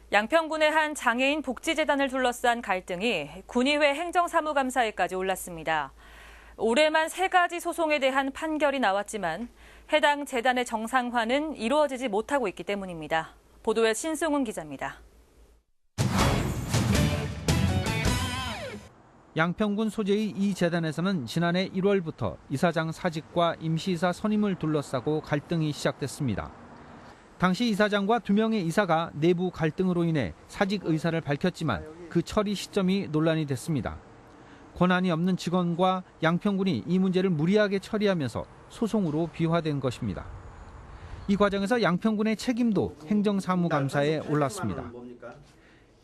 양평군의 한 장애인 복지재단을 둘러싼 갈등이 군의회 행정사무감사에까지 올랐습니다. 올해만 3가지 소송에 대한 판결이 나왔지만 해당 재단의 정상화는 이루어지지 못하고 있기 때문입니다. 보도에 신승훈 기자입니다. 양평군 소재의 이 재단에서는 지난해 1월부터 이사장 사직과 임시이사 선임을 둘러싸고 갈등이 시작됐습니다. 당시 이사장과 2명의 이사가 내부 갈등으로 인해 사직 의사를 밝혔지만 그 처리 시점이 논란이 됐습니다. 권한이 없는 직원과 양평군이 이 문제를 무리하게 처리하면서 소송으로 비화된 것입니다. 이 과정에서 양평군의 책임도 행정사무감사에 올랐습니다.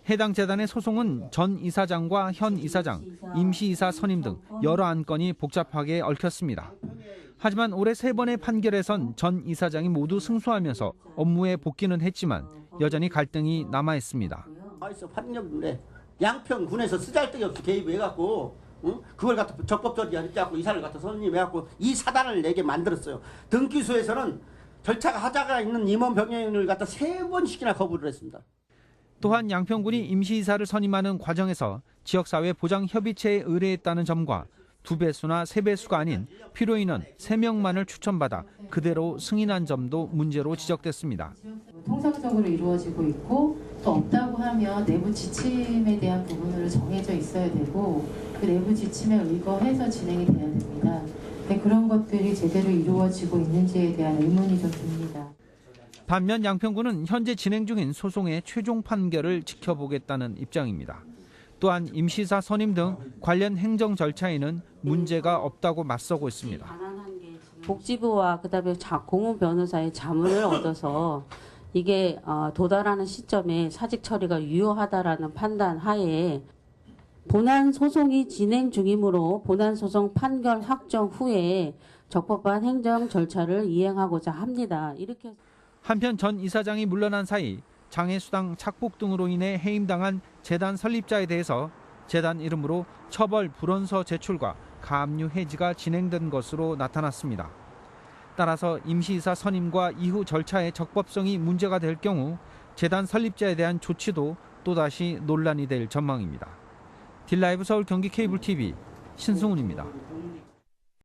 해당 재단의 소송은 전 이사장과 현 이사장, 임시이사 선임 등 여러 안건이 복잡하게 얽혔습니다. 하지만 올해 3번의 판결에선 전 이사장이 모두 승소하면서 업무에 복귀는 했지만 여전히 갈등이 남아 있습니다. 판결인데 양평군에서 쓰잘데기 없이 개입해갖고 그걸 갖다 적법 처리하지 이사를 갖다 선임해갖고 이 사단을 내게 만들었어요. 등기소에서는 절차가 하자가 있는 임원 병행을 갖다 3번씩이나 거부를 했습니다. 또한 양평군이 임시이사를 선임하는 과정에서 지역사회 보장협의체에 의뢰했다는 점과 2배수나 3배수가 아닌 필요인원 3명만을 추천받아 그대로 승인한 점도 문제로 지적됐습니다. 통상적으로 이루어지고 있고 또 없다고 하면 내부 지침에 대한 부분으로 정해져 있어야 되고 그 내부 지침에 의거해서 진행이 돼야 됩니다. 근데 그런 것들이 제대로 이루어지고 있는지에 대한 의문이 좀 듭니다. 반면 양평군은 현재 진행 중인 소송의 최종 판결을 지켜보겠다는 입장입니다. 또한 임시이사 선임 등 관련 행정 절차에는 문제가 없다고 맞서고 있습니다. 복지부와 그다음에 공훈 변호사의 자문을 얻어서 이게 도달하는 시점에 사직 처리가 유효하다라는 판단 하에 본안 소송이 진행 중이므로 본안 소송 판결 확정 후에 적법한 행정 절차를 이행하고자 합니다. 이렇게. 한편 전 이사장이 물러난 사이 장애수당 착복 등으로 인해 해임당한 재단 설립자에 대해서 재단 이름으로 처벌 불원서 제출과 가압류 해지가 진행된 것으로 나타났습니다. 따라서 임시이사 선임과 이후 절차의 적법성이 문제가 될 경우 재단 설립자에 대한 조치도 또다시 논란이 될 전망입니다. 딜라이브 서울 경기 케이블 TV 신승훈입니다.